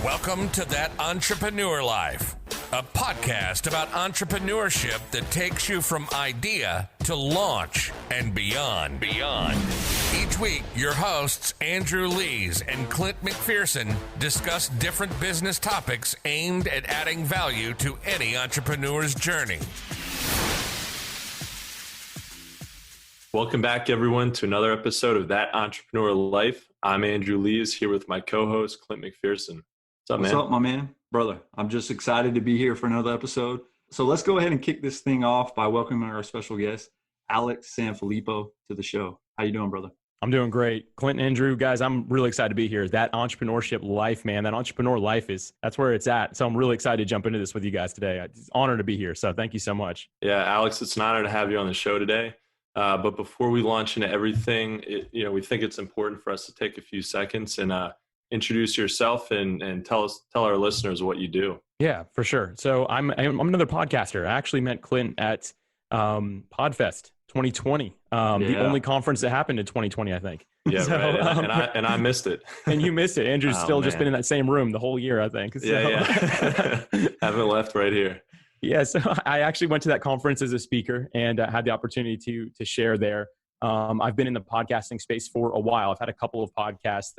Welcome to That Entrepreneur Life, a podcast about entrepreneurship that takes you from idea to launch and beyond. Each week, your hosts, Andrew Lees and Clint McPherson, discuss different business topics aimed at adding value to any entrepreneur's journey. Welcome back, everyone, to another episode of That Entrepreneur Life. I'm Andrew Lees, here with my co-host, Clint McPherson. What's up, my man? Brother, I'm just excited to be here for another episode. So let's go ahead and kick this thing off by welcoming our special guest, Alex Sanfilippo, to the show. How you doing, brother? I'm doing great. Clint and Andrew, guys, I'm really excited to be here. That entrepreneurship life, man, that entrepreneur life that's where it's at. So I'm really excited to jump into this with you guys today. It's an honor to be here. So thank you so much. Yeah, Alex, it's an honor to have you on the show today. But before we launch into everything, we think it's important for us to take a few seconds and introduce yourself and tell our listeners what you do. Yeah, for sure. So I'm another podcaster. I actually met Clint at PodFest 2020, the only conference that happened in 2020, I think. Yeah, so, right. And I missed it. And you missed it. Andrew's just been in that same room the whole year, I think. So. Yeah. Haven't left right here. Yeah, so I actually went to that conference as a speaker and had the opportunity to share there. I've been in the podcasting space for a while. I've had a couple of podcasts.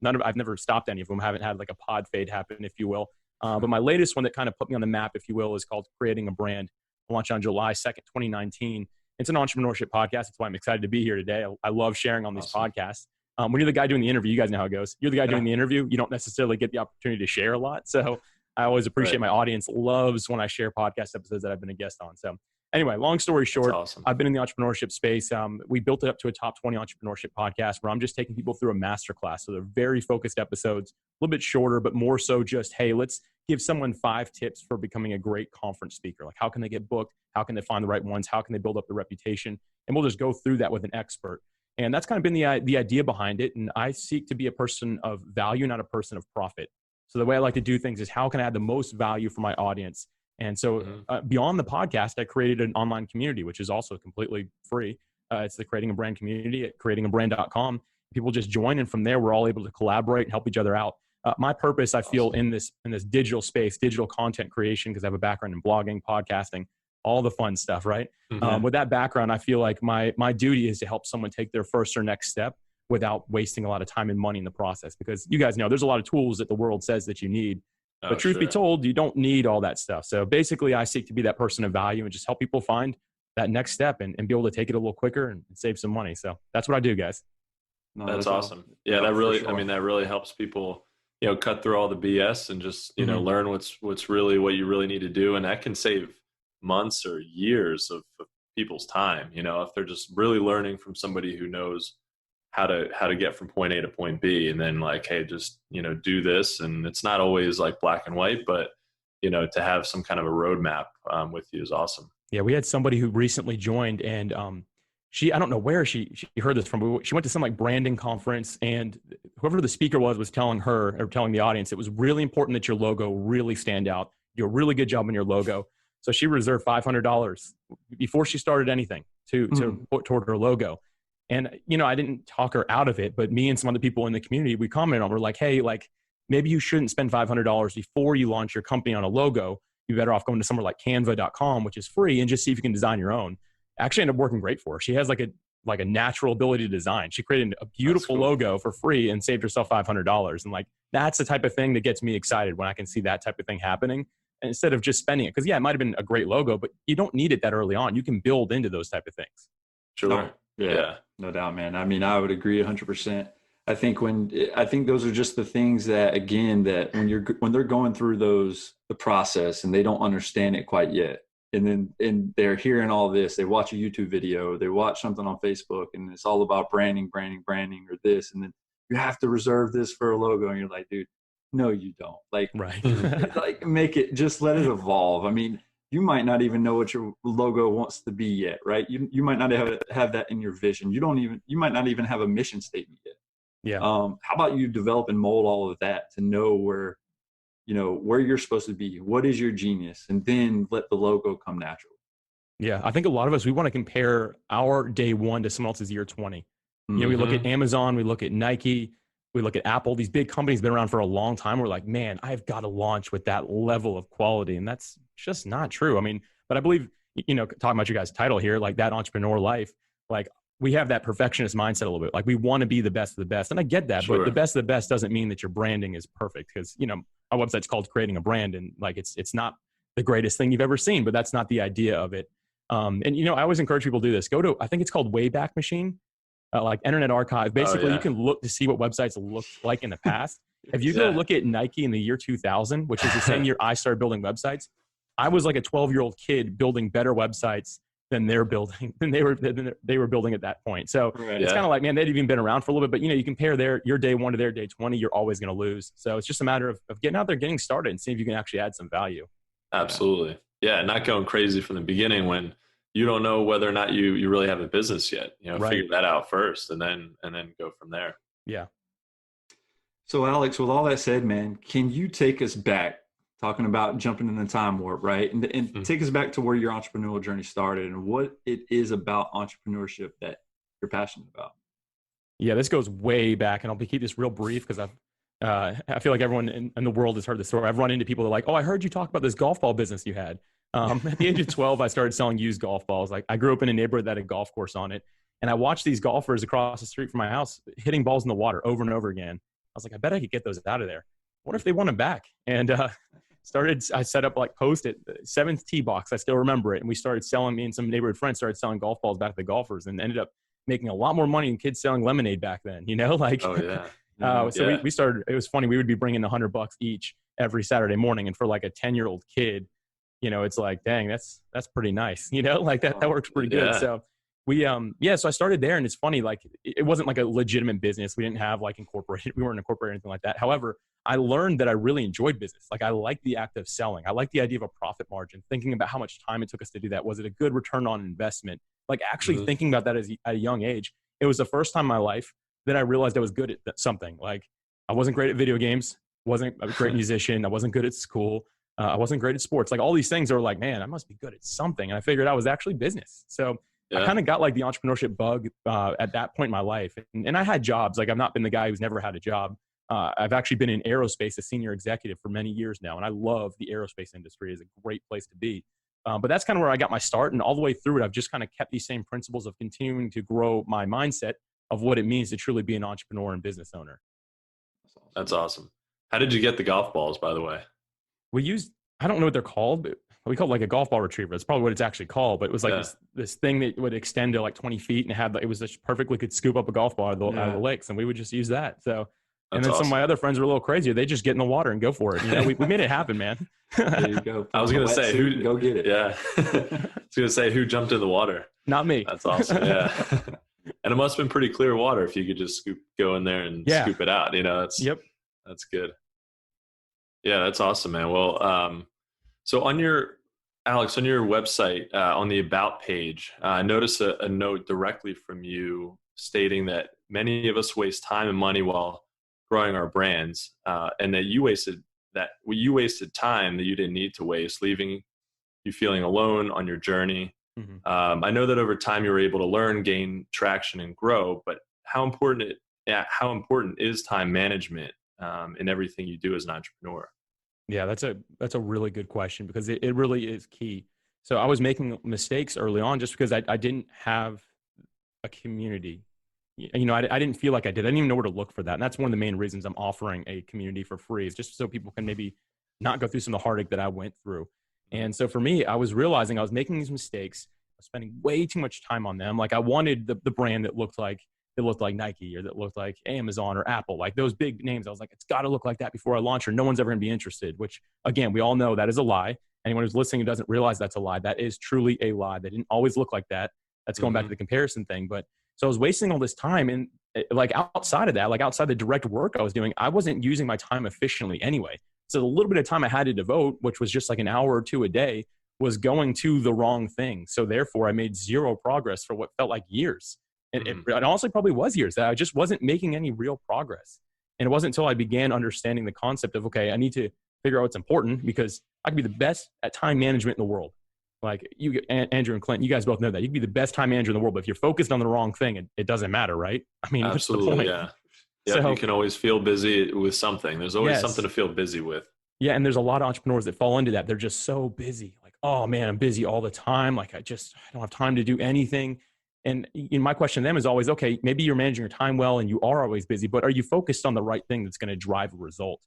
I've never stopped any of them. I haven't had like a pod fade happen, if you will. But my latest one that kind of put me on the map, if you will, is called Creating a Brand. I launched on July 2nd, 2019. It's an entrepreneurship podcast. That's why I'm excited to be here today. I love sharing on these podcasts. When you're the guy doing the interview, you guys know how it goes. You're the guy doing the interview. You don't necessarily get the opportunity to share a lot. So I always appreciate my audience loves when I share podcast episodes that I've been a guest on. So anyway, long story short, awesome. I've been in the entrepreneurship space. We built it up to a top 20 entrepreneurship podcast where I'm just taking people through a masterclass. So they're very focused episodes, a little bit shorter, but more so just, hey, let's give someone 5 tips for becoming a great conference speaker. Like how can they get booked? How can they find the right ones? How can they build up their reputation? And we'll just go through that with an expert. And that's kind of been the idea behind it. And I seek to be a person of value, not a person of profit. So the way I like to do things is how can I add the most value for my audience? And so beyond the podcast, I created an online community, which is also completely free. It's the Creating a Brand community at creatingabrand.com. People just join, and from there, we're all able to collaborate and help each other out. My purpose, I feel, in this digital space, digital content creation, because I have a background in blogging, podcasting, all the fun stuff, right? Mm-hmm. With that background, I feel like my duty is to help someone take their first or next step without wasting a lot of time and money in the process. Because you guys know there's a lot of tools that the world says that you need. But truth be told, you don't need all that stuff. So basically, I seek to be that person of value and just help people find that next step and be able to take it a little quicker and save some money. So that's what I do, guys. No, that's awesome. Yeah, that really, sure. I mean, that really helps people, cut through all the BS and just, learn what's really what you really need to do. And that can save months or years of people's time, if they're just really learning from somebody who knows how to get from point A to point B, and then like, hey, just, do this. And it's not always like black and white, but, to have some kind of a roadmap with you is awesome. Yeah. We had somebody who recently joined, and I don't know where she heard this from. She went to some like branding conference, and whoever the speaker was telling her or telling the audience, it was really important that your logo really stand out. You do a really good job on your logo. So she reserved $500 before she started anything to put toward her logo. And, I didn't talk her out of it, but me and some other people in the community, we commented on, we're like, hey, like maybe you shouldn't spend $500 before you launch your company on a logo. You're better off going to somewhere like canva.com, which is free, and just see if you can design your own. Actually ended up working great for her. She has like a natural ability to design. She created a beautiful logo for free and saved herself $500. And like, that's the type of thing that gets me excited when I can see that type of thing happening. And instead of just spending it, because it might've been a great logo, but you don't need it that early on. You can build into those type of things. Sure. Yeah, no doubt, man. I mean, I would agree 100%. I think those are just the things that, again, that when they're going through the process and they don't understand it quite yet, and they're hearing all this, they watch a YouTube video, they watch something on Facebook, and it's all about branding, or this, and then you have to reserve this for a logo, and you're like, dude, no, you don't. Like, right. Like, just let it evolve. I mean, you might not even know what your logo wants to be yet, right? You might not have that in your vision. You might not even have a mission statement yet. Yeah. How about you develop and mold all of that to know where you're supposed to be? What is your genius? And then let the logo come natural. Yeah. I think a lot of us, we want to compare our day one to someone else's year 20. We look at Amazon, we look at Nike, We look at Apple, these big companies been around for a long time. We're like, man, I've got to launch with that level of quality. And that's just not true. I mean, but I believe, talking about your guys' title here, like that entrepreneur life, like we have that perfectionist mindset a little bit. Like we want to be the best of the best. And I get that, but the best of the best doesn't mean that your branding is perfect, because, our website's called Creating a Brand, and like, it's not the greatest thing you've ever seen, but that's not the idea of it. And I always encourage people to do this. Go to, I think it's called Wayback Machine. Like Internet Archive. Basically, you can look to see what websites looked like in the past. If you go look at Nike in the year 2000, which is the same year I started building websites, I was like a 12-year-old kid building better websites than they were building at that point. So it's kind of like, man, they'd even been around for a little bit, but you compare your day 1 to their day 20, you're always going to lose. So it's just a matter of getting out there, getting started, and seeing if you can actually add some value. Absolutely. Yeah. Not going crazy from the beginning when you don't know whether or not you really have a business yet. Figure that out first, and then go from there. Yeah. So Alex, with all that said, man, can you take us back, talking about jumping in the time warp, right? And take us back to where your entrepreneurial journey started and what it is about entrepreneurship that you're passionate about. Yeah, this goes way back, and I'll keep this real brief because I feel like everyone in the world has heard the story. I've run into people that are like, oh, I heard you talk about this golf ball business you had. At the age of 12, I started selling used golf balls. Like I grew up in a neighborhood that had a golf course on it. And I watched these golfers across the street from my house hitting balls in the water over and over again. I was like, I bet I could get those out of there. What if they want them back? And I set up like Post-it, 7th tee box. I still remember it. And we started selling, me and some neighborhood friends started selling golf balls back to the golfers, and ended up making a lot more money than kids selling lemonade back then, like, oh yeah. We started, it was funny. We would be bringing $100 each every Saturday morning. And for like a 10-year-old kid, it's like, dang, that's pretty nice. Like that works pretty good. So so I started there, and it's funny, like it wasn't like a legitimate business. We didn't have like incorporated, we weren't incorporated or anything like that. However, I learned that I really enjoyed business. Like I liked the act of selling. I liked the idea of a profit margin, thinking about how much time it took us to do that. Was it a good return on investment? Like actually thinking about that at a young age. It was the first time in my life that I realized I was good at something. Like I wasn't great at video games, wasn't a great musician. I wasn't good at school. I wasn't great at sports. Like all these things are like, man, I must be good at something. And I figured I was actually business. So I kind of got like the entrepreneurship bug at that point in my life. And I had jobs. Like I've not been the guy who's never had a job. I've actually been in aerospace, a senior executive for many years now. And I love the aerospace industry. It's a great place to be. But that's kind of where I got my start. And all the way through it, I've just kind of kept these same principles of continuing to grow my mindset of what it means to truly be an entrepreneur and business owner. That's awesome. How did you get the golf balls, by the way? We used, I don't know what they're called, but we call it like a golf ball retriever. That's probably what it's actually called. But it was like this thing that would extend to like 20 feet and it was just perfectly could scoop up a golf ball out of the lakes. And we would just use that. So, and then some of my other friends were a little crazier. They just get in the water and go for it. We made it happen, man. There you go. I was going to say, who go get it. Yeah. I was going to say, who jumped in the water? Not me. That's awesome. Yeah. And it must have been pretty clear water if you could just go in there and scoop it out. That's good. Yeah, that's awesome, man. Well, so Alex, on your website, on the About page, I noticed a note directly from you stating that many of us waste time and money while growing our brands, and that you wasted time that you didn't need to waste, leaving you feeling alone on your journey. Mm-hmm. I know that over time you were able to learn, gain traction, and grow. But how important is time management in everything you do as an entrepreneur? Yeah, that's a really good question, because it really is key. So I was making mistakes early on just because I didn't have a community. I didn't feel like I did. I didn't even know where to look for that. And that's one of the main reasons I'm offering a community for free, is just so people can maybe not go through some of the heartache that I went through. And so for me, I was realizing I was making these mistakes. I was spending way too much time on them. Like I wanted the brand that looked like Nike, or that looked like Amazon or Apple, like those big names. I was like, it's got to look like that before I launch, or no one's ever going to be interested, which again, we all know that is a lie. Anyone who's listening and doesn't realize that's a lie, that is truly a lie. They didn't always look like that. That's going back to the comparison thing. But so I was wasting all this time, and like outside of that, like outside the direct work I was doing, I wasn't using my time efficiently anyway. So the little bit of time I had to devote, which was just like an hour or two a day, was going to the wrong thing. So therefore I made zero progress for what felt like years. And it honestly probably was years that I just wasn't making any real progress. And it wasn't until I began understanding the concept of, okay, I need to figure out what's important, because I could be the best at time management in the world. Like you, Andrew and Clint, you guys both know that. You can be the best time manager in the world, but if you're focused on the wrong thing, it doesn't matter, right? I mean, absolutely, yeah. Yeah, So you can always feel busy with something. There's always yes. something to feel busy with. Yeah. And there's a lot of entrepreneurs that fall into that. They're just so busy. Like, oh man, I'm busy all the time. Like I don't have time to do anything. And my question to them is always, okay, maybe you're managing your time well and you are always busy, but are you focused on the right thing that's going to drive a result?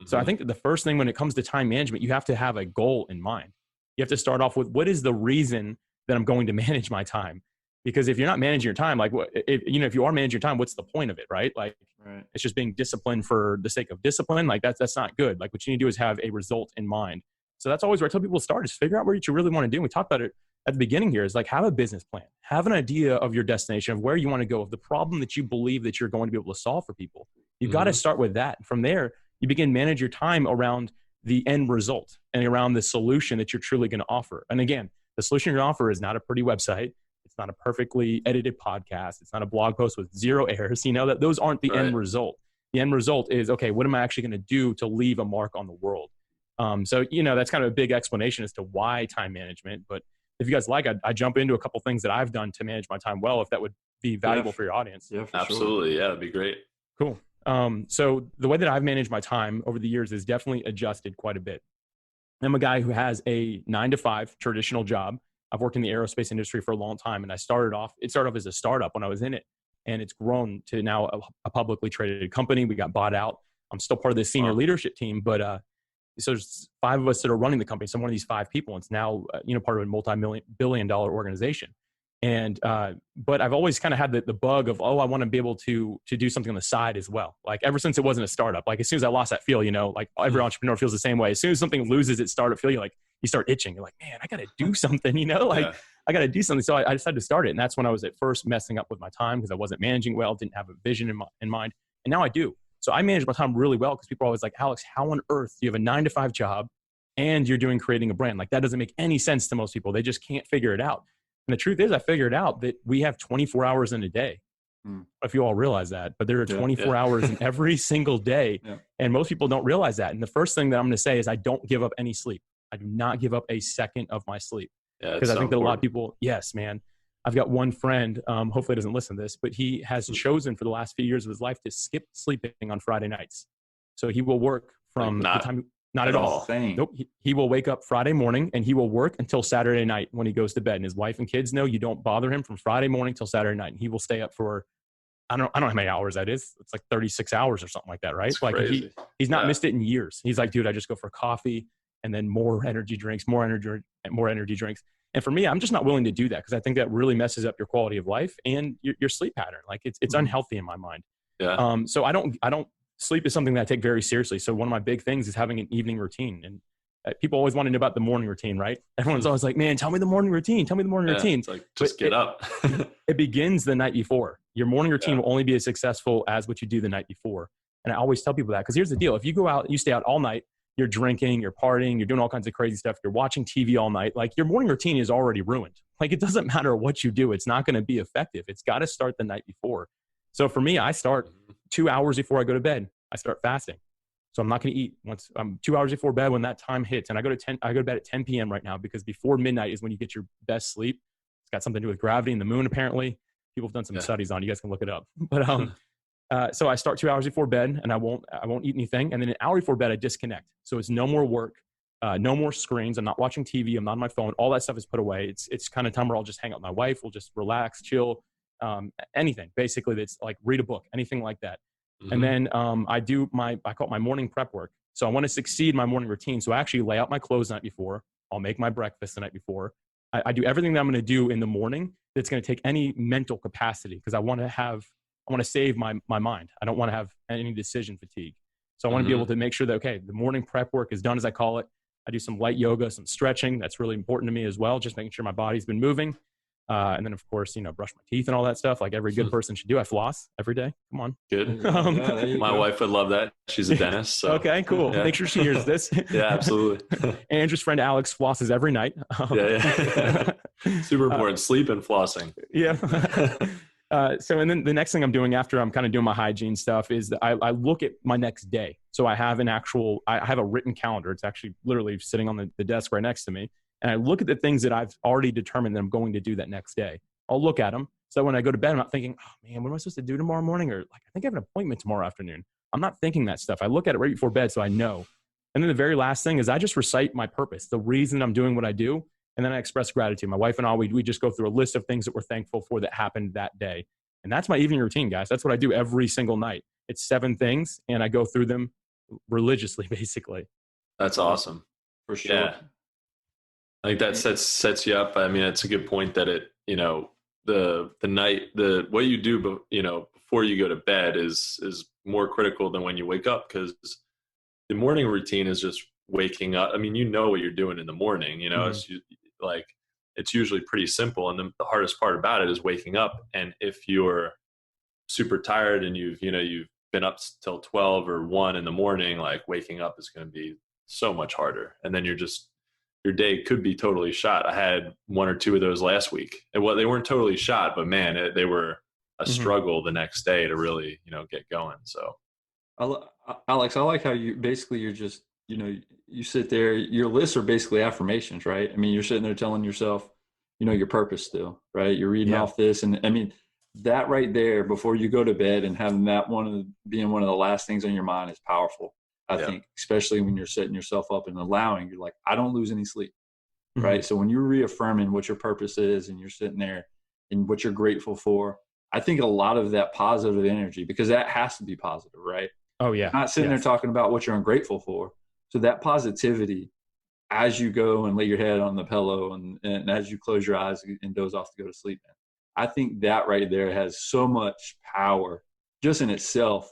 So I think that the first thing when it comes to time management, you have to have a goal in mind. You have to start off with, what is the reason that I'm going to manage my time? Because if you're not managing your time, like if you are managing your time, what's the point of it, right? Like It's just being disciplined for the sake of discipline. Like that's not good. Like what you need to do is have a result in mind. So that's always where I tell people to start, is figure out what you really want to do. And we talked about it at the beginning here, is like, have a business plan, have an idea of your destination, of where you want to go, of the problem that you believe that you're going to be able to solve for people. You've got to start with that. From there, you begin manage your time around the end result and around the solution that you're truly going to offer. And again, the solution you're going to offer is not a pretty website. It's not a perfectly edited podcast. It's not a blog post with 0 errors. That those aren't the end result. The end result is, okay, what am I actually going to do to leave a mark on the world? So that's kind of a big explanation as to why time management. But if you guys like, I jump into a couple things that I've done to manage my time well, if that would be valuable for your audience. Yeah, absolutely. Sure. Yeah, that'd be great. Cool. So the way that I've managed my time over the years is definitely adjusted quite a bit. I'm a guy who has a 9-to-5 traditional job. I've worked in the aerospace industry for a long time, and it started off as a startup when I was in it, and it's grown to now a publicly traded company. We got bought out. I'm still part of the senior leadership team, but so there's 5 of us that are running the company. So I'm one of these 5 people. It's now part of a multi-billion-dollar organization. And but I've always kind of had the bug of, I want to be able to do something on the side as well. Like ever since it wasn't a startup, like as soon as I lost that feel, like every entrepreneur feels the same way. As soon as something loses its startup feel, you start itching. You're like, man, I got to do something, I got to do something. So I decided to start it. And that's when I was at first messing up with my time because I wasn't managing well, didn't have a vision in mind. And now I do. So I manage my time really well because people are always like, Alex, how on earth do you have a 9-to-5 job and you're creating a brand? Like that doesn't make any sense to most people. They just can't figure it out. And the truth is, I figured out that we have 24 hours in a day. If you all realize that, but there are 24 hours in every single day. And most people don't realize that. And the first thing that I'm going to say is I don't give up any sleep. I do not give up a second of my sleep. Because I think that a lot of people, yes, man. I've got one friend, hopefully he doesn't listen to this, but he has chosen for the last few years of his life to skip sleeping on Friday nights. So he will work from the time, not at all. Nope. He will wake up Friday morning and he will work until Saturday night when he goes to bed. And his wife and kids know you don't bother him from Friday morning till Saturday night. And he will stay up for, I don't know how many hours that is. It's like 36 hours or something like that, right? That's like crazy. He's not missed it in years. He's like, dude, I just go for coffee and then more energy drinks. And for me, I'm just not willing to do that because I think that really messes up your quality of life and your sleep pattern. Like it's unhealthy in my mind. So I don't sleep is something that I take very seriously. So one of my big things is having an evening routine. And people always want to know about the morning routine, right? Everyone's always like, man, tell me the morning routine. It's like, just get up. It begins the night before. Your morning routine will only be as successful as what you do the night before. And I always tell people that because here's the deal. If you go out, you stay out all night, you're drinking, you're partying, you're doing all kinds of crazy stuff, you're watching TV all night, like your morning routine is already ruined. Like it doesn't matter what you do. It's not going to be effective. It's got to start the night before. So for me, I start 2 hours before I go to bed. I start fasting. So I'm not going to eat once I'm 2 hours before bed when that time hits. And I go to bed at 10 p.m. right now because before midnight is when you get your best sleep. It's got something to do with gravity and the moon, apparently. People have done some studies on it. You guys can look it up. But so I start 2 hours before bed and I won't eat anything. And then an hour before bed, I disconnect. So it's no more work, no more screens. I'm not watching TV. I'm not on my phone. All that stuff is put away. It's kind of time where I'll just hang out with my wife. We'll just relax, chill, anything basically that's like read a book, anything like that. And then I call it my morning prep work. So I want to succeed in my morning routine. So I actually lay out my clothes the night before. I'll make my breakfast the night before. I do everything that I'm going to do in the morning that's going to take any mental capacity because I want to save my mind. I don't want to have any decision fatigue. So I want to be able to make sure that, okay, the morning prep work is done as I call it. I do some light yoga, some stretching. That's really important to me as well. Just making sure my body's been moving. And then of course, brush my teeth and all that stuff like every good person should do. I floss every day. Come on. Good. My wife would love that. She's a dentist. So. Okay, cool. Yeah. Make sure she hears this. Yeah, absolutely. Andrew's friend Alex flosses every night. Super important. Sleep and flossing. Yeah. So, and then the next thing I'm doing after I'm kind of doing my hygiene stuff is that I look at my next day. So I have I have a written calendar. It's actually literally sitting on the desk right next to me. And I look at the things that I've already determined that I'm going to do that next day. I'll look at them So when I go to bed, I'm not thinking, oh man, what am I supposed to do tomorrow morning? Or like, I think I have an appointment tomorrow afternoon. I'm not thinking that stuff. I look at it right before bed so I know. And then the very last thing is I just recite my purpose, the reason I'm doing what I do. And then I express gratitude. My wife and I, we just go through a list of things that we're thankful for that happened that day. And that's my evening routine, guys. That's what I do every single night. It's 7 things, and I go through them religiously, basically. That's awesome. For sure. Yeah. I think that sets you up. I mean, it's a good point that it, what you do, before you go to bed is more critical than when you wake up, because the morning routine is just waking up. I mean, what you're doing in the morning, it's usually pretty simple. And the hardest part about it is waking up. And if you're super tired and you've been up till 12 or 1 in the morning, like waking up is going to be so much harder. And then your day could be totally shot. I had 1 or 2 of those last week. And they weren't totally shot, but man, they were a struggle the next day to really, get going. So Alex, I like how you're just, you sit there, your lists are basically affirmations, right? I mean, you're sitting there telling yourself, your purpose still, right? You're reading off this. And I mean, that right there before you go to bed and having that being one of the last things on your mind is powerful. I think, especially when you're setting yourself up and you're like, I don't lose any sleep, right? So when you're reaffirming what your purpose is and you're sitting there and what you're grateful for, I think a lot of that positive energy, because that has to be positive, right? Oh yeah. Not sitting there talking about what you're ungrateful for. So that positivity, as you go and lay your head on the pillow and as you close your eyes and doze off to go to sleep, I think that right there has so much power just in itself,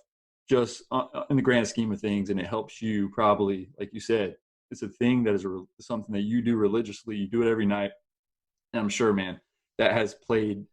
just in the grand scheme of things. And it helps you probably, like you said, it's a thing that is something that you do religiously. You do it every night. And I'm sure, man, that has played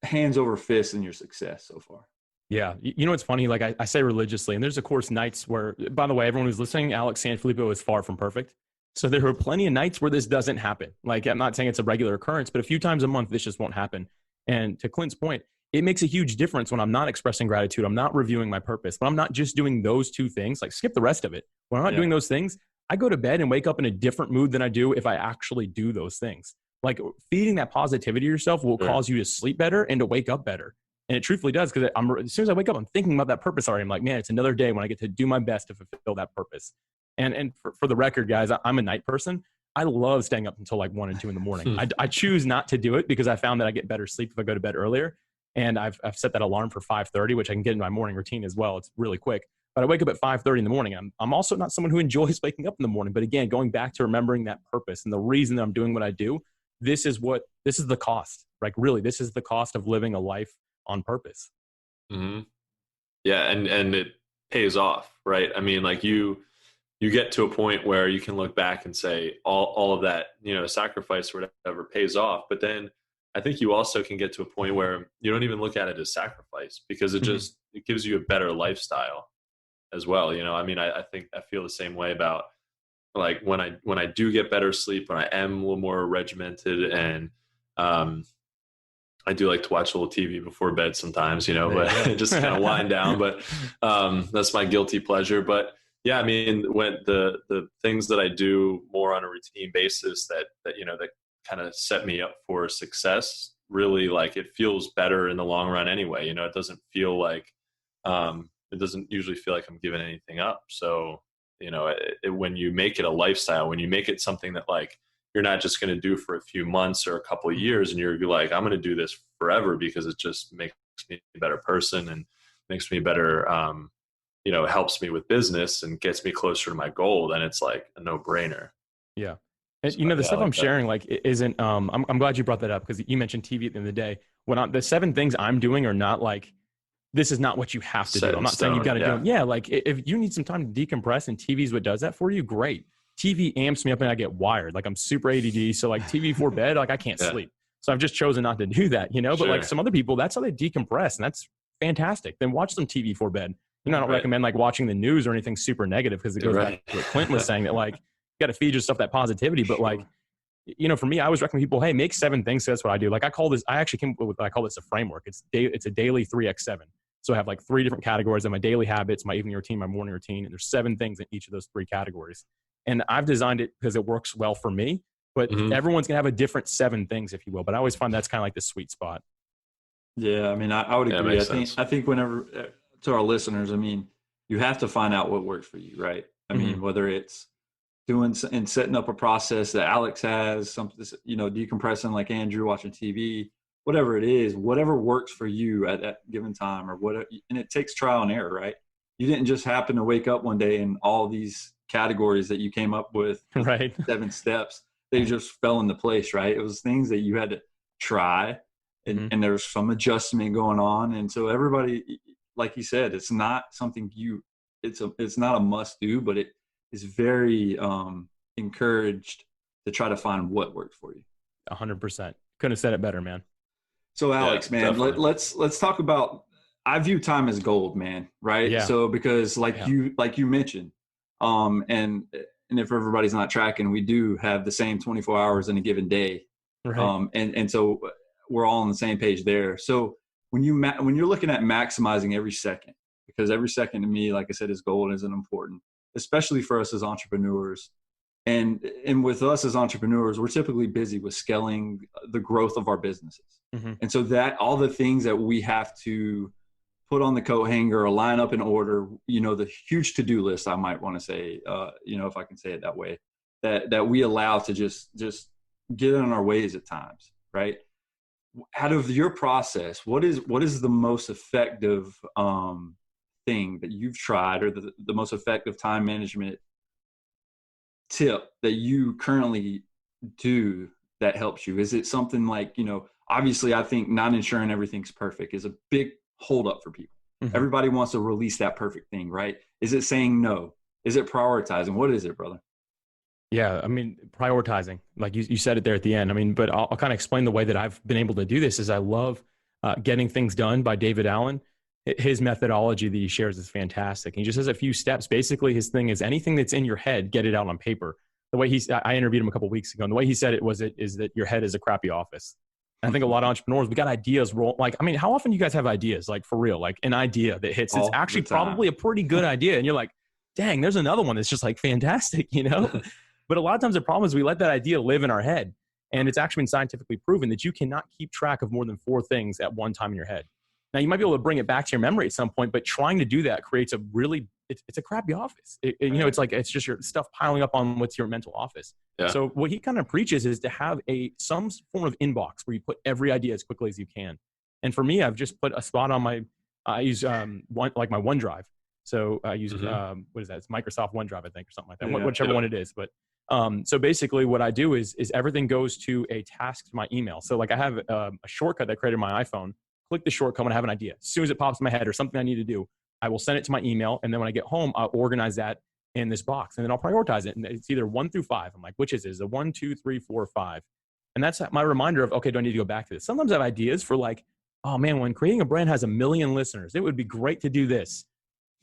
hands over fists in your success so far. Yeah. It's funny. Like I say religiously, and there's of course nights where, by the way, everyone who's listening, Alex Sanfilippo is far from perfect. So there are plenty of nights where this doesn't happen. Like, I'm not saying it's a regular occurrence, but a few times a month, this just won't happen. And to Clint's point, it makes a huge difference when I'm not expressing gratitude. I'm not reviewing my purpose, but I'm not just doing those 2 things, like skip the rest of it. When I'm not doing those things, I go to bed and wake up in a different mood than I do if I actually do those things. Like feeding that positivity to yourself will cause you to sleep better and to wake up better. And it truthfully does, because as soon as I wake up, I'm thinking about that purpose already. I'm like, man, it's another day when I get to do my best to fulfill that purpose. And for the record, guys, I'm a night person. I love staying up until like 1 and 2 in the morning. I choose not to do it because I found that I get better sleep if I go to bed earlier. And I've set that alarm for 5:30, which I can get in my morning routine as well. It's really quick. But I wake up at 5:30 in the morning. I'm also not someone who enjoys waking up in the morning. But again, going back to remembering that purpose and the reason that I'm doing what I do, this is the cost. Like really, this is the cost of living a life on purpose. Mm-hmm. Yeah. And it pays off, right? I mean, like you get to a point where you can look back and say all of that, sacrifice or whatever pays off. But then I think you also can get to a point where you don't even look at it as sacrifice, because it gives you a better lifestyle as well. I mean, I think I feel the same way about like when I do get better sleep, when I am a little more regimented, and I do like to watch a little TV before bed sometimes, but just kind of wind down. But that's my guilty pleasure. But yeah, I mean, when the things that I do more on a routine basis that kind of set me up for success, really, like it feels better in the long run anyway. It doesn't feel like it doesn't usually feel like I'm giving anything up. So when you make it a lifestyle, when you make it something that like you're not just going to do for a few months or a couple of years, and you're like, I'm going to do this forever because it just makes me a better person and makes me better, helps me with business and gets me closer to my goal, then it's like a no-brainer. Yeah. And, the stuff I'm sharing, like, isn't, I'm glad you brought that up, because you mentioned TV at the end of the day. The 7 things I'm doing are not like, this is not what you have to do. I'm not saying you've got to do them. Yeah. Like if you need some time to decompress and TV is what does that for you, great. TV amps me up and I get wired. Like I'm super ADD. So like TV before bed, like I can't sleep. So I've just chosen not to do that, but like some other people, that's how they decompress. And that's fantastic. Then watch some TV before bed. I don't recommend like watching the news or anything super negative, because it goes back to what Clint was saying, that like, you got to feed yourself that positivity. But like, for me, I always recommend people, hey, make 7 things. So that's what I do. Like I actually came up with, I call this a framework. It's a daily 3x7. So I have like 3 different categories of my daily habits, my evening routine, my morning routine, and there's 7 things in each of those 3 categories. And I've designed it because it works well for me, but everyone's gonna have a different 7 things, if you will. But I always find that's kind of like the sweet spot. Yeah, I mean, I would agree. I think whenever to our listeners, I mean, you have to find out what works for you, right? I mean, whether it's doing and setting up a process that Alex has, something, decompressing like Andrew, watching TV, whatever it is, whatever works for you at that given time, or whatever. And it takes trial and error, right? You didn't just happen to wake up one day and all these categories that you came up with, right? 7 steps, they just fell into place, right? It was things that you had to try, and there's some adjustment going on. And so everybody, like you said, it's not something it's not a must do, but it is very encouraged to try to find what works for you. 100%. Couldn't have said it better, man. So Alex, man, let's talk about, I view time as gold, man. Right. Yeah. So because you mentioned, and if everybody's not tracking, we do have the same 24 hours in a given day. Right. And so we're all on the same page there. So when you're looking at maximizing every second, because every second to me, like I said, is gold and is important, especially for us as entrepreneurs. And with us as entrepreneurs, we're typically busy with scaling the growth of our businesses. And so that all the things that we have to put on the coat hanger or line up in order, the huge to-do list, I might want to say, if I can say it that way, that we allow to just get in our ways at times, right? Out of your process, what is the most effective thing that you've tried, or the most effective time management tip that you currently do that helps you? Is it something like, obviously I think not ensuring everything's perfect is a big holdup for people. Everybody wants to release that perfect thing, right? Is it saying no? Is it prioritizing? What is it, brother? Yeah, I mean, prioritizing, like you said it there at the end. I mean, but I'll kind of explain the way that I've been able to do this. Is I love Getting Things Done by David Allen. His methodology that he shares is fantastic. He just has a few steps. Basically, his thing is anything that's in your head, get it out on paper. The way I interviewed him a couple of weeks ago, and the way he said it is that your head is a crappy office. And I think a lot of entrepreneurs, we got ideas how often do you guys have ideas, like for real, like an idea that hits, it's actually probably a pretty good idea. And you're like, dang, there's another one that's just like fantastic, But a lot of times the problem is we let that idea live in our head. And it's actually been scientifically proven that you cannot keep track of more than 4 things at one time in your head. Now, you might be able to bring it back to your memory at some point, but trying to do that creates it's a crappy office. It's like, it's just your stuff piling up on what's your mental office. Yeah. So what he kind of preaches is to have some form of inbox where you put every idea as quickly as you can. And for me, I've just put a spot on I use my OneDrive. So I use, what is that? It's Microsoft OneDrive, I think, or something like that, whichever one it is. But so basically what I do is everything goes to a task to my email. So like I have a shortcut that I created on my iPhone. Click the shortcut when I have an idea. As soon as it pops in my head or something I need to do, I will send it to my email. And then when I get home, I'll organize that in this box, and then I'll prioritize it. And it's either 1 through 5. I'm like, which is it? Is it 1, 2, 3, 4, 5? And that's my reminder of, okay, do I need to go back to this? Sometimes I have ideas for like, oh man, when creating a brand has 1 million listeners, it would be great to do this.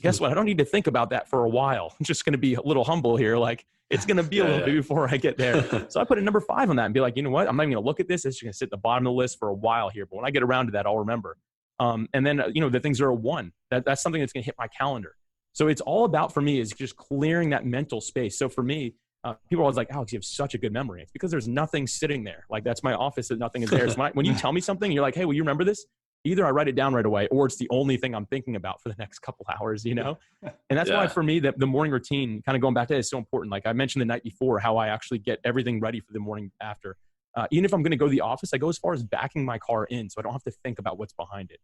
Guess what? I don't need to think about that for a while. I'm just going to be a little humble here. Like it's going to be a little bit before I get there. So I put a number 5 on that and be like, you know what? I'm not even going to look at this. It's just going to sit at the bottom of the list for a while here. But when I get around to that, I'll remember. And then, the things are a 1. That's something that's going to hit my calendar. So it's all about, for me, is just clearing that mental space. So for me, people are always like, Alex, you have such a good memory. It's because there's nothing sitting there. Like that's my office, that nothing is there. So when you tell me something, you're like, hey, will you remember this? Either I write it down right away, or it's the only thing I'm thinking about for the next couple hours, And that's why for me, the morning routine, kind of going back to it, is so important. Like I mentioned the night before, how I actually get everything ready for the morning after. Even if I'm going to go to the office, I go as far as backing my car in, so I don't have to think about what's behind it.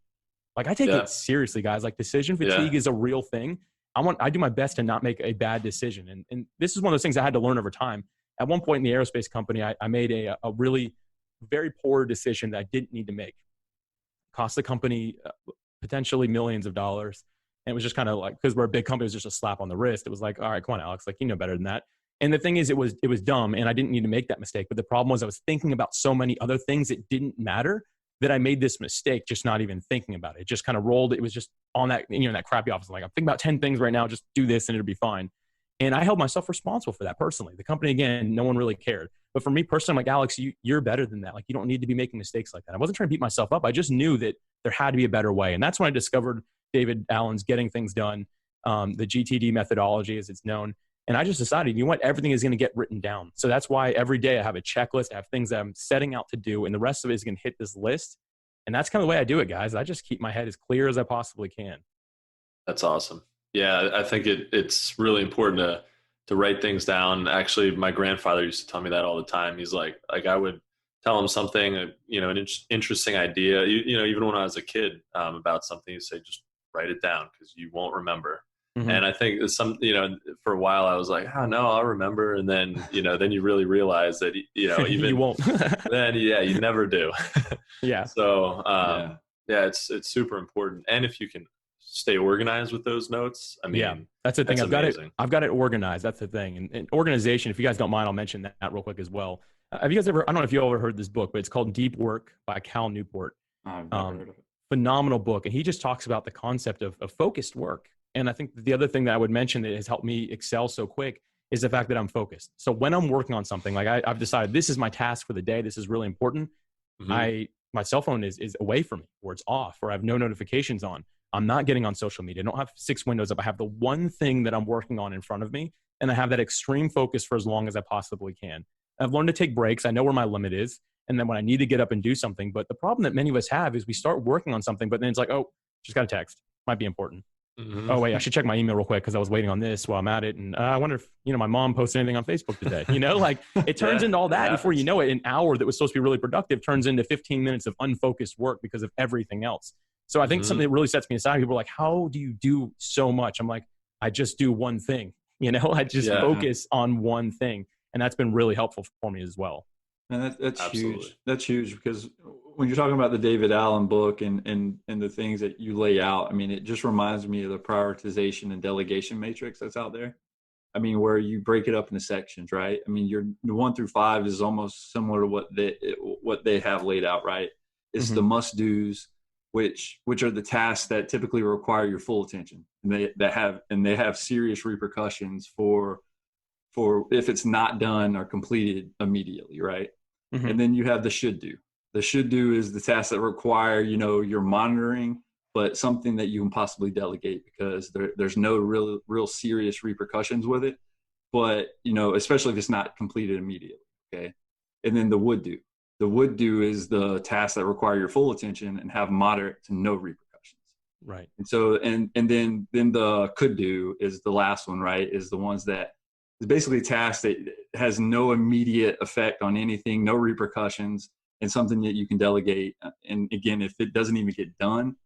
Like I take it seriously, guys. Like decision fatigue is a real thing. I do my best to not make a bad decision. And this is one of those things I had to learn over time. At one point in the aerospace company, I made a really very poor decision that I didn't need to make. Cost the company potentially millions of dollars. And it was just kind of like, because we're a big company, it was just a slap on the wrist. It was like, all right, come on, Alex, like, you know better than that. And the thing is, it was dumb, and I didn't need to make that mistake. But the problem was I was thinking about so many other things that didn't matter that I made this mistake, just not even thinking about it. It just kind of rolled. It was just on that, that crappy office. Like, I'm thinking about 10 things right now, just do this and it'll be fine. And I held myself responsible for that personally. The company, again, no one really cared. But for me personally, I'm like, Alex, you're better than that. Like, you don't need to be making mistakes like that. I wasn't trying to beat myself up. I just knew that there had to be a better way. And that's when I discovered David Allen's Getting Things Done, the GTD methodology as it's known. And I just decided, you know what, everything is going to get written down. So that's why every day I have a checklist. I have things that I'm setting out to do. And the rest of it is going to hit this list. And that's kind of the way I do it, guys. I just keep my head as clear as I possibly can. That's awesome. Yeah, I think it's really important to write things down. Actually, my grandfather used to tell me that all the time. He's like I would tell him something, an interesting idea, even when I was a kid, about something, you say, just write it down because you won't remember. Mm-hmm. And I think for a while I was like, oh no, I'll remember. And then, then you really realize that, even you won't, then, you never do. Yeah. So, it's super important. And if you can stay organized with those notes, that's the thing. I've got it organized. That's the thing. And organization, if you guys don't mind, I'll mention that real quick as well. Have you guys ever, I don't know if you ever heard this book, but it's called Deep Work by Cal Newport. I've never heard of it. Phenomenal book. And he just talks about the concept of focused work. And I think the other thing that I would mention that has helped me excel so quick is the fact that I'm focused. So when I'm working on something, like I've decided this is my task for the day, this is really important. Mm-hmm. My cell phone is away from me, or it's off, or I have no notifications on. I'm not getting on social media. I don't have 6 windows up. I have the one thing that I'm working on in front of me. And I have that extreme focus for as long as I possibly can. I've learned to take breaks. I know where my limit is. And then when I need to get up and do something, but the problem that many of us have is we start working on something, but then it's like, oh, just got a text. Might be important. Mm-hmm. Oh, wait, I should check my email real quick because I was waiting on this while I'm at it. And I wonder if, my mom posted anything on Facebook today. Like it turns into all that before you know it. An hour that was supposed to be really productive turns into 15 minutes of unfocused work because of everything else. So I think something that really sets me aside, people are like, how do you do so much? I'm like, I just do one thing. I just focus on one thing. And that's been really helpful for me as well. And that's huge. That's huge because when you're talking about the David Allen book and the things that you lay out, it just reminds me of the prioritization and delegation matrix that's out there. Where you break it up into sections, right? Your 1 through 5 is almost similar to what they have laid out, right? It's the must-dos, which are the tasks that typically require your full attention, and they have serious repercussions for if it's not done or completed immediately, right? Mm-hmm. And then you have the should do. The should do is the tasks that require, your monitoring, but something that you can possibly delegate because there's no real serious repercussions with it. But, especially if it's not completed immediately, okay? And then the would do. The would do is the tasks that require your full attention and have moderate to no repercussions. Right. And so, and then the could do is the last one, right? Is the ones that is basically a task that has no immediate effect on anything, no repercussions, and something that you can delegate. And again, if it doesn't even get done,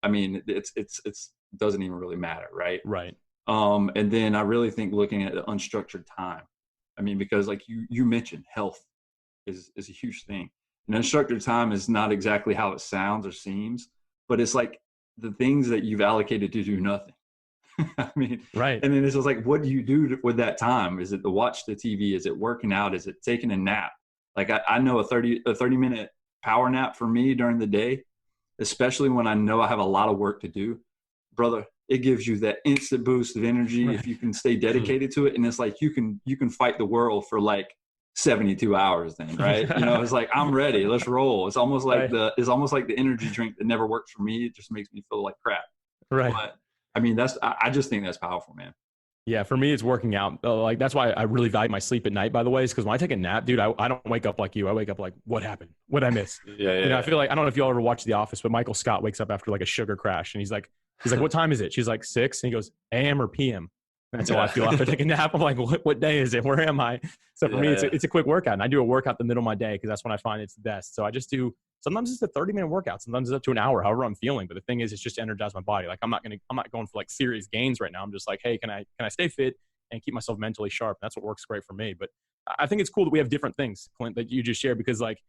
it's doesn't even really matter, right? Right. And then I really think looking at the unstructured time. Because like you mentioned, health is a huge thing. And unstructured time is not exactly how it sounds or seems, but it's like the things that you've allocated to do nothing. Right. And then it's just like, what do you do with that time? Is it to watch the TV? Is it working out? Is it taking a nap? Like I know a 30-minute power nap for me during the day, especially when I know I have a lot of work to do, brother, it gives you that instant boost of energy if you can stay dedicated to it. And it's like, you can fight the world for like 72 hours then, right? It's like, I'm ready, let's roll. It's almost like the energy drink that never works for me. It just makes me feel like crap. Right. But I just think that's powerful, man. Yeah, for me, it's working out. Like that's why I really value my sleep at night, by the way, is because when I take a nap, dude, I don't wake up like you. I wake up like, what happened? What did I miss? Yeah. I feel like, I don't know if y'all ever watched The Office, but Michael Scott wakes up after like a sugar crash, and he's like, what time is it? She's like 6, and he goes, AM or PM? And that's how I feel after taking a nap. I'm like, what day is it? Where am I? So for me, it's a quick workout, and I do a workout in the middle of my day because that's when I find it's the best. So I just do. Sometimes it's a 30-minute workout. Sometimes it's up to an hour, however I'm feeling. But the thing is, it's just to energize my body. Like I'm not going for like serious gains right now. I'm just like, hey, can I stay fit and keep myself mentally sharp? And that's what works great for me. But I think it's cool that we have different things, Clint, that you just shared, because like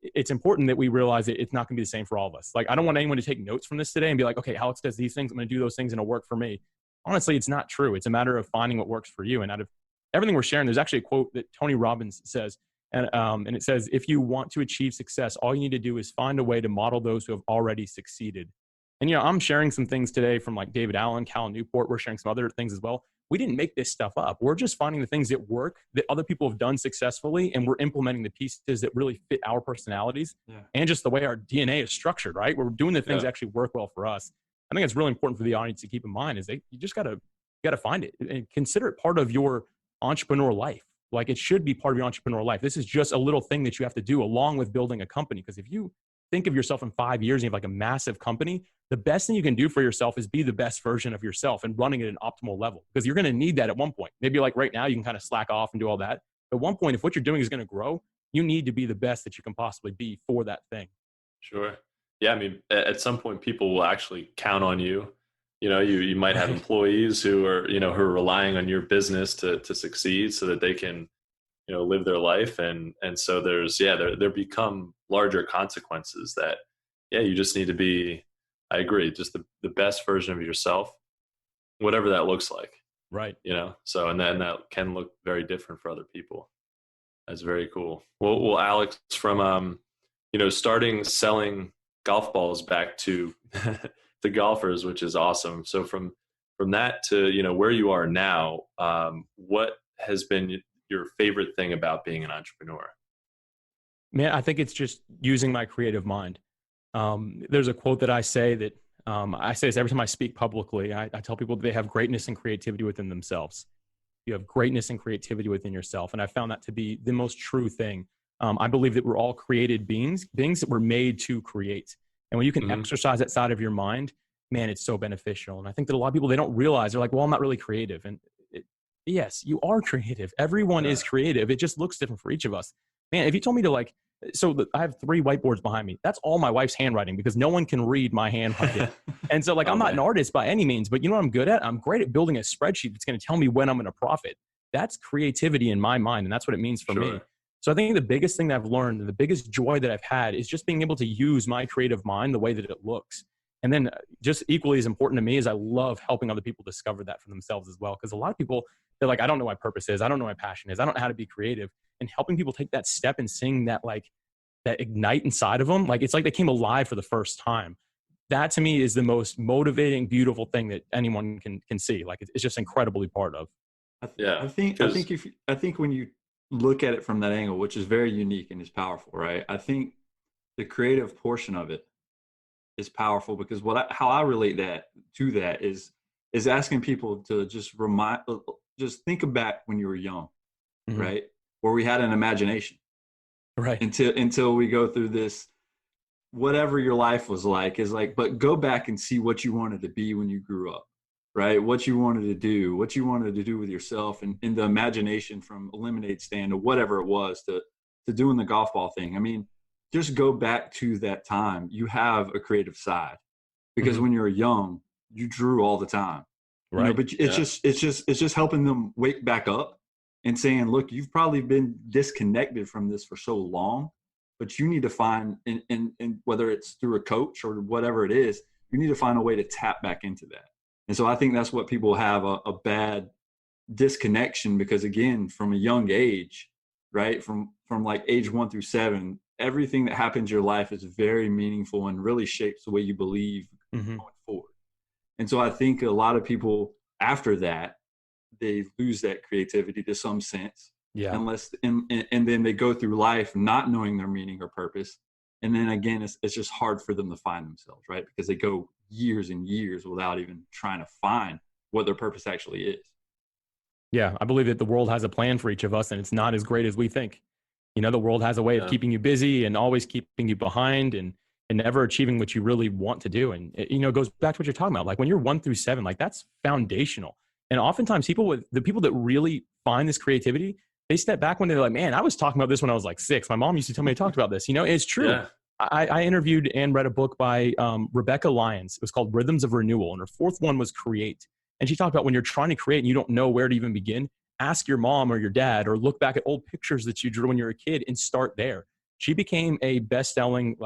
it's important that we realize that it's not going to be the same for all of us. Like I don't want anyone to take notes from this today and be like, okay, Alex does these things, I'm going to do those things and it'll work for me. Honestly, it's not true. It's a matter of finding what works for you. And out of everything we're sharing, there's actually a quote that Tony Robbins says. And it says, if you want to achieve success, all you need to do is find a way to model those who have already succeeded. And, I'm sharing some things today from like David Allen, Cal Newport. We're sharing some other things as well. We didn't make this stuff up. We're just finding the things that work that other people have done successfully. And we're implementing the pieces that really fit our personalities and just the way our DNA is structured, right? We're doing the things that actually work well for us. I think it's really important for the audience to keep in mind is you just got to find it and consider it part of your entrepreneur life. Like it should be part of your entrepreneurial life. This is just a little thing that you have to do along with building a company. Because if you think of yourself in 5 years and you have like a massive company, the best thing you can do for yourself is be the best version of yourself and running at an optimal level, because you're going to need that at one point. Maybe like right now you can kind of slack off and do all that. At one point, if what you're doing is going to grow, you need to be the best that you can possibly be for that thing. Sure. Yeah. I mean, at some point people will actually count on you. You might have employees who are relying on your business to succeed so that they can, live their life. And so there become larger consequences that, you just need to be, I agree, just the best version of yourself, whatever that looks like. Right. So, and that can look very different for other people. That's very cool. Well, Alex, from, starting selling golf balls back to the golfers, which is awesome. So from that to, where you are now, what has been your favorite thing about being an entrepreneur? Man, I think it's just using my creative mind. There's a quote that I say that I say this every time I speak publicly. I tell people they have greatness and creativity within themselves. You have greatness and creativity within yourself. And I found that to be the most true thing. I believe that we're all created beings that were made to create. And when you can exercise that side of your mind, man, it's so beneficial. And I think that a lot of people, they don't realize, they're like, well, I'm not really creative. And yes, you are creative. Everyone is creative. It just looks different for each of us. Man, if you told me to I have 3 whiteboards behind me. That's all my wife's handwriting because no one can read my handwriting. And so I'm not an artist by any means, but you know what I'm good at? I'm great at building a spreadsheet that's going to tell me when I'm going to profit. That's creativity in my mind. And that's what it means for me. So I think the biggest thing that I've learned and the biggest joy that I've had is just being able to use my creative mind the way that it looks. And then just equally as important to me is I love helping other people discover that for themselves as well. Because a lot of people, they're like, I don't know what my purpose is. I don't know what my passion is. I don't know how to be creative. And helping people take that step and seeing that that ignite inside of them, it's like they came alive for the first time. That to me is the most motivating, beautiful thing that anyone can see. It's just incredibly part of. I think when you look at it from that angle, which is very unique and is powerful, right? I think the creative portion of it is powerful because how I relate that to that is asking people to just think back when you were young, right? Where we had an imagination, right? Until we go through this, whatever your life was but go back and see what you wanted to be when you grew up, right? What you wanted to do with yourself, and in the imagination from a lemonade stand or whatever it was to doing the golf ball thing. I mean, just go back to that time. You have a creative side because when you're young, you drew all the time, right? But it's just helping them wake back up and saying, look, you've probably been disconnected from this for so long, but you need to find, and whether it's through a coach or whatever it is, you need to find a way to tap back into that. And so I think that's what people have a bad disconnection because, again, from a young age, right? From age 1 through 7, everything that happens in your life is very meaningful and really shapes the way you believe going forward. And so I think a lot of people after that, they lose that creativity to some sense. Yeah. And then they go through life not knowing their meaning or purpose. And then again, it's just hard for them to find themselves, right? Because they go years and years without even trying to find what their purpose actually is. Yeah, I believe that the world has a plan for each of us, and it's not as great as we think. The world has a way of keeping you busy and always keeping you behind and never achieving what you really want to do. And it goes back to what you're talking about. When you're 1 through 7, that's foundational. And oftentimes the people that really find this creativity, they step back when they're like, man, I was talking about this when I was 6. My mom used to tell me I talked about this. It's true. Yeah. I interviewed and read a book by Rebecca Lyons. It was called Rhythms of Renewal. And her 4th one was Create. And she talked about when you're trying to create and you don't know where to even begin, ask your mom or your dad or look back at old pictures that you drew when you were a kid and start there. She became a best-selling,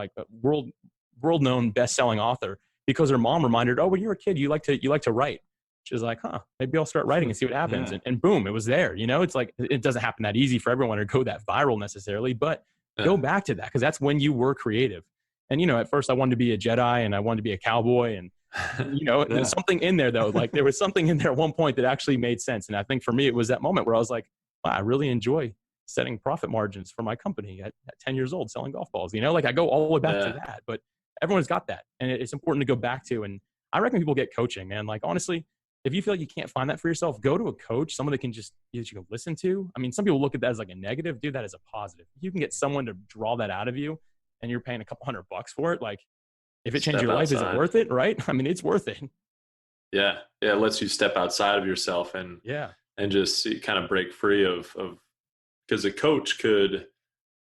world-known best-selling author because her mom reminded her, oh, when you were a kid, you like to write. She was like, maybe I'll start writing and see what happens. Yeah. And boom, it was there. It's it doesn't happen that easy for everyone to go that viral necessarily, but go back to that because that's when you were creative. And, at first I wanted to be a Jedi and I wanted to be a cowboy and, there's something in there though. There was something in there at one point that actually made sense. And I think for me, it was that moment where I was like, wow, I really enjoy setting profit margins for my company at 10 years old, selling golf balls. I go all the way back to that, but everyone's got that. And it's important to go back to. And I recommend people get coaching, man. Honestly, if you feel like you can't find that for yourself, go to a coach, someone that you can listen to. I mean, some people look at that as a negative. Do that as a positive. You can get someone to draw that out of you and you're paying a couple $100 for it, like if it changed Step your life, is outside. it worth it? Right? I mean, it's worth it. Yeah. It lets you step outside of yourself and just kind of break free of, because a coach could,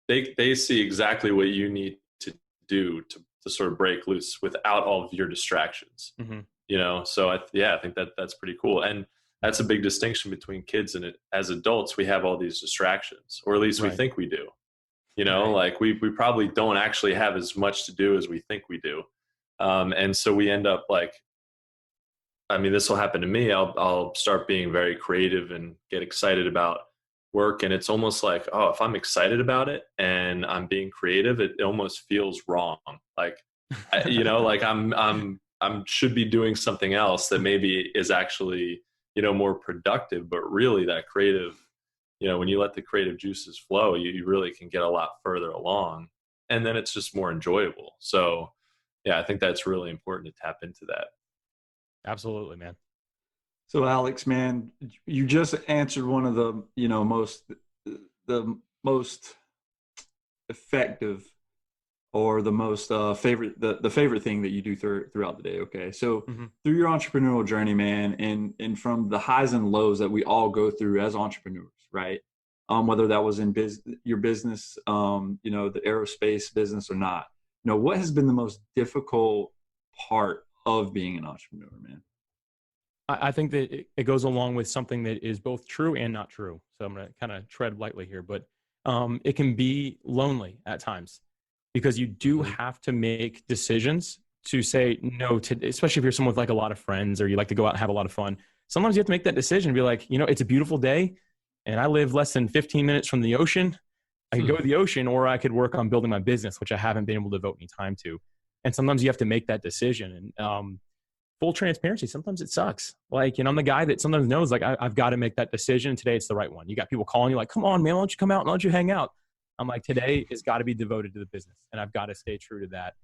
they see exactly what you need to do to sort of break loose without all of your distractions, so I think that's pretty cool. And that's a big distinction between kids and as adults. We have all these distractions, or at least we think we do, like we probably don't actually have as much to do as we think we do. And so we end up like, I mean, this will happen to me. I'll start being very creative and get excited about work. And it's almost like, oh, if I'm excited about it and I'm being creative, it almost feels wrong. Like, like I'm should be doing something else that maybe is actually, more productive, but really that creative, when you let the creative juices flow, you really can get a lot further along, and then it's just more enjoyable. So I think that's really important to tap into that. Absolutely, man. So Alex, man, you just answered one of the, the most effective, or the most favorite, the favorite thing that you do throughout the day. Okay. So through your entrepreneurial journey, man, and from the highs and lows that we all go through as entrepreneurs, right? Whether that was in your business, the aerospace business or not, what has been the most difficult part of being an entrepreneur, man? I think that it goes along with something that is both true and not true. So I'm going to kind of tread lightly here, but it can be lonely at times, because you do have to make decisions to say no to, especially if you're someone with like a lot of friends or you like to go out and have a lot of fun. Sometimes you have to make that decision and be like, it's a beautiful day and I live less than 15 minutes from the ocean. I could go to the ocean, or I could work on building my business, which I haven't been able to devote any time to. And sometimes you have to make that decision. And full transparency, sometimes it sucks. Like, I'm the guy that sometimes knows, like, I've got to make that decision. Today it's the right one. You got people calling you like, come on, man, why don't you come out and why don't you hang out? I'm like, today has got to be devoted to the business, and I've got to stay true to that.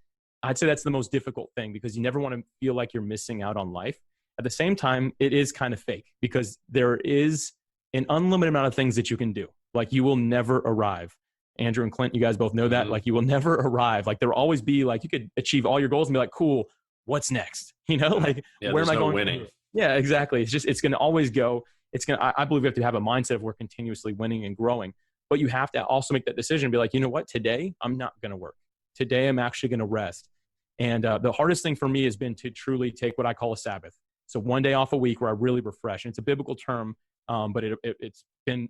I'd say that's the most difficult thing, because you never want to feel like you're missing out on life. At the same time, it is kind of fake, because there is an unlimited amount of things that you can do. Like, you will never arrive. Andrew and Clint, you guys both know that. Like, you will never arrive. Like, there will always be like, you could achieve all your goals and be like, cool, what's next? Like, where am I going? Winning. Yeah, exactly. It's going to always go. I believe we have to have a mindset of we're continuously winning and growing, but you have to also make that decision and be like, you know what, today I'm not going to work. Today I'm actually going to rest. And the hardest thing for me has been to truly take what I call a Sabbath. So one day off a week where I really refresh. And it's a biblical term, but it's been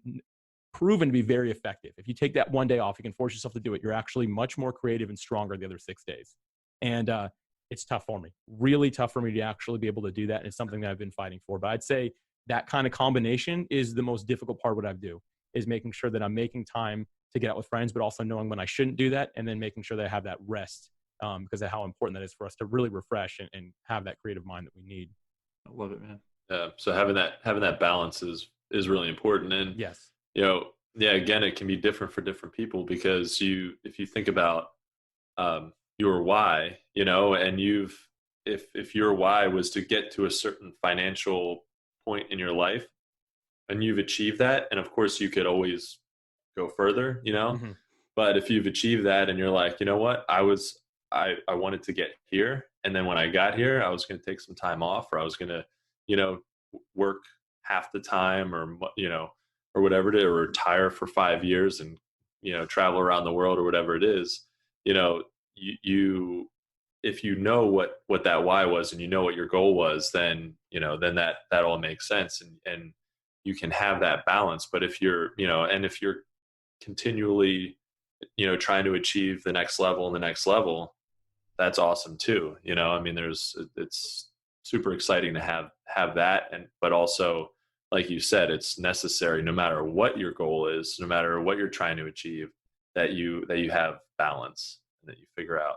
proven to be very effective. If you take that one day off, you can force yourself to do it. You're actually much more creative and stronger the other 6 days. And it's tough for me, really tough for me to actually be able to do that. And it's something that I've been fighting for. But I'd say that kind of combination is the most difficult part of what I do, is making sure that I'm making time to get out with friends, but also knowing when I shouldn't do that, and then making sure that I have that rest, because of how important that is for us to really refresh and have that creative mind that we need. I love it, man. Yeah. So having that balance is really important. And yes, again, it can be different for different people, because if you think about your why, and if your why was to get to a certain financial point in your life, and you've achieved that, and of course you could always go further, but if you've achieved that and you're like, you know what, I wanted to get here, and then when I got here, I was going to take some time off, or I was going to, work half the time, or whatever it is, or retire for 5 years and, travel around the world, or whatever it is, you if you know what that why was, and what your goal was, then then that all makes sense, and you can have that balance. But if you're if you're continually trying to achieve the next level and the next level, that's awesome too. It's super exciting to have that, but also, like you said, it's necessary, no matter what your goal is, no matter what you're trying to achieve, that you have balance, and that you figure out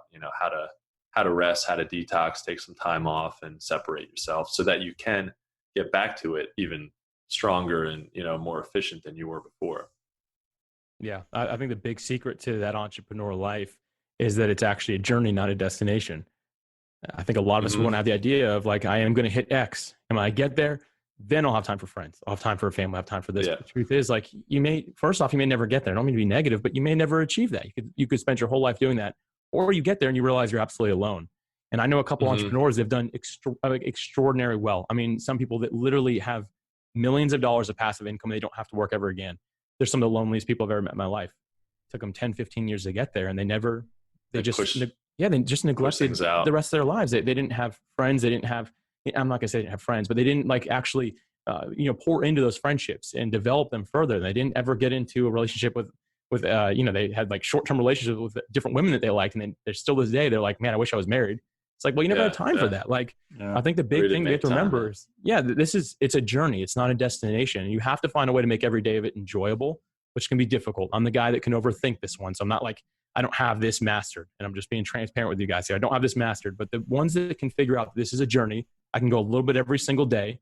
how to rest, how to detox, take some time off, and separate yourself, so that you can get back to it even stronger and more efficient than you were before. Yeah, I think the big secret to that entrepreneurial life is that it's actually a journey, not a destination. I think a lot of us want to have the idea of like, I am going to hit X, and when I get there, then I'll have time for friends, I'll have time for a family, I'll have time for this. Yeah. But the truth is, like, first off, you may never get there. I don't mean to be negative, but you may never achieve that. You could spend your whole life doing that, or you get there and you realize you're absolutely alone. And I know a couple entrepreneurs that have done extraordinary well. I mean, some people that literally have millions of dollars of passive income. They don't have to work ever again. They're some of the loneliest people I've ever met in my life. It took them 10, 15 years to get there, and they just neglected the rest of their lives. They didn't have friends. They didn't have, I'm not gonna say they didn't have friends, but they didn't like actually, pour into those friendships and develop them further. They didn't ever get into a relationship with they had like short-term relationships with different women that they liked. And then they're still this day, they're like, man, I wish I was married. It's like, well, you never had time for that. Like, I think the big thing we have to remember is, it's a journey. It's not a destination. You have to find a way to make every day of it enjoyable, which can be difficult. I'm the guy that can overthink this one. So I'm not like, I don't have this mastered, and I'm just being transparent with you guys here. I don't have this mastered, but the ones that can figure out this is a journey, I can go a little bit every single day,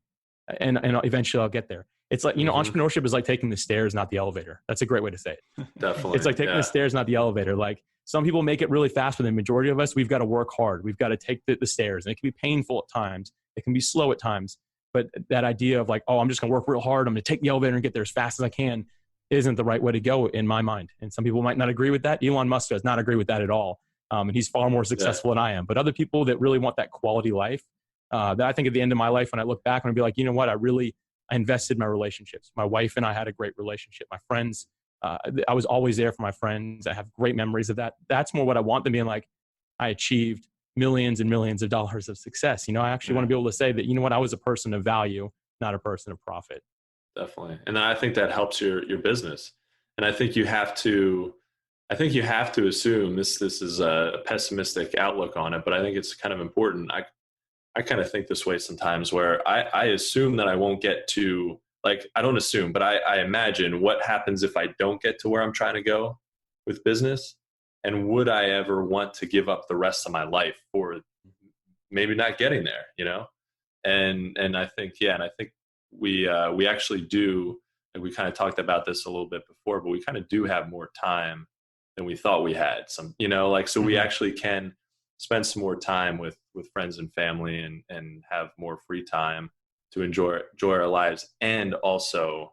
and eventually I'll get there. It's like, entrepreneurship is like taking the stairs, not the elevator. That's a great way to say it. Definitely. It's like taking the stairs, not the elevator. Like, some people make it really fast, but the majority of us, we've got to work hard. We've got to take the stairs, and it can be painful at times. It can be slow at times. But that idea of like, oh, I'm just going to work real hard, I'm going to take the elevator and get there as fast as I can, isn't the right way to go in my mind. And some people might not agree with that. Elon Musk does not agree with that at all. And he's far more successful than I am. But other people that really want that quality life, that I think at the end of my life, when I look back, I'm going to be like, you know what? I invested in my relationships. My wife and I had a great relationship. My friends, I was always there for my friends. I have great memories of that. That's more what I want than being like, I achieved millions and millions of dollars of success. I actually want to be able to say that, you know what? I was a person of value, not a person of profit. Definitely. And I think that helps your business. And I think you have to assume this is a pessimistic outlook on it, but I think it's kind of important. I kind of think this way sometimes, where I assume that I won't get to, like, I don't assume, but I imagine what happens if I don't get to where I'm trying to go with business. And would I ever want to give up the rest of my life for maybe not getting there, And I think, we actually do, and we kind of talked about this a little bit before, but we kind of do have more time than we thought we had. So we actually can spend some more time with friends and family and have more free time to enjoy our lives, and also,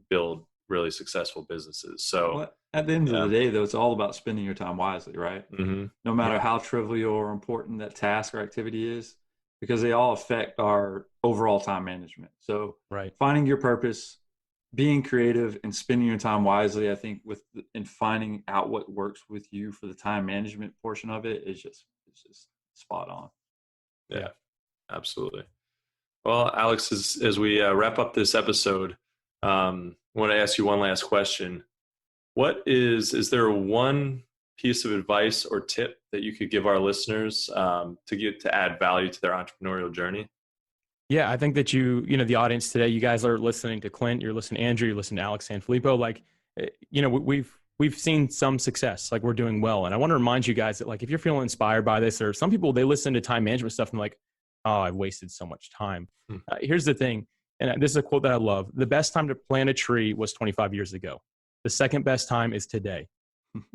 build really successful businesses. So at the end of the day, though, it's all about spending your time wisely, right? No matter how trivial or important that task or activity is, because they all affect our overall time management. So finding your purpose, being creative, and spending your time wisely, I think and finding out what works with you for the time management portion of it is just spot on. Yeah, absolutely. Well, Alex, as we wrap up this episode, I want to ask you one last question. Is there one piece of advice or tip that you could give our listeners to add value to their entrepreneurial journey? Yeah, I think that the audience today, you guys are listening to Clint, you're listening to Andrew, you're listening to Alex Sanfilippo. Like, we've seen some success, like we're doing well. And I want to remind you guys that, like, if you're feeling inspired by this, or some people, they listen to time management stuff and like, oh, I've wasted so much time. Here's the thing. And this is a quote that I love. The best time to plant a tree was 25 years ago. The second best time is today.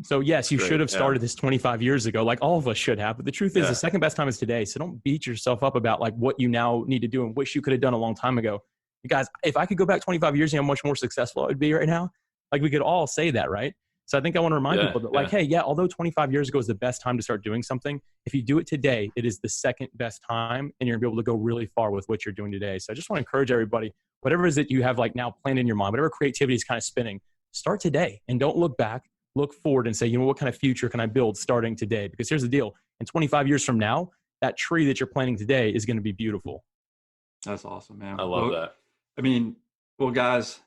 So yes, you should have started this 25 years ago, like all of us should have. But the truth is, the second best time is today. So don't beat yourself up about like what you now need to do and wish you could have done a long time ago. You guys, if I could go back 25 years, how much more successful I would be right now. Like, we could all say that, right? So I think I want to remind people that, like, hey, although 25 years ago is the best time to start doing something, if you do it today, it is the second best time, and you're going to be able to go really far with what you're doing today. So I just want to encourage everybody, whatever it is that you have like now planned in your mind, whatever creativity is kind of spinning, start today and don't look back. Look forward and say, what kind of future can I build starting today? Because here's the deal. In 25 years from now, that tree that you're planting today is going to be beautiful. That's awesome, man. I love that. I mean, well, guys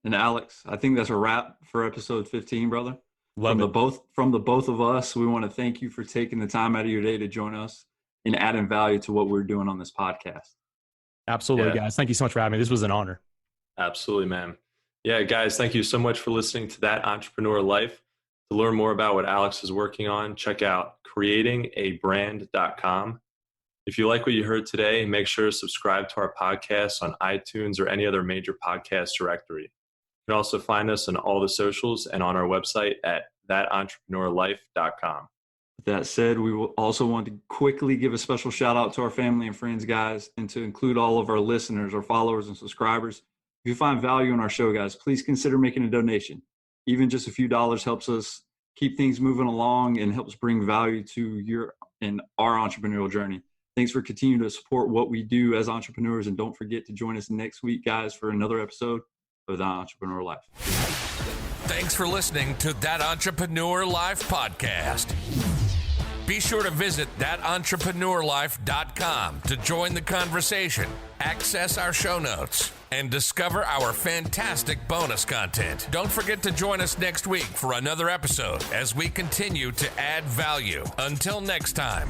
and Alex, I think that's a wrap for episode 15, brother. From the both of us, we want to thank you for taking the time out of your day to join us and adding value to what we're doing on this podcast. Absolutely, guys. Thank you so much for having me. This was an honor. Absolutely, man. Yeah, guys, thank you so much for listening to That Entrepreneur Life. To learn more about what Alex is working on, check out creatingabrand.com. If you like what you heard today, make sure to subscribe to our podcast on iTunes or any other major podcast directory. You can also find us on all the socials and on our website at thatentrepreneurlife.com. With that said, we will also want to quickly give a special shout out to our family and friends, guys, and to include all of our listeners, our followers, and subscribers. If you find value in our show, guys, please consider making a donation. Even just a few dollars helps us keep things moving along and helps bring value to your and our entrepreneurial journey. Thanks for continuing to support what we do as entrepreneurs. And don't forget to join us next week, guys, for another episode of The Entrepreneur Life. Thanks for listening to That Entrepreneur Life podcast. Be sure to visit thatentrepreneurlife.com to join the conversation, access our show notes, and discover our fantastic bonus content. Don't forget to join us next week for another episode as we continue to add value. Until next time.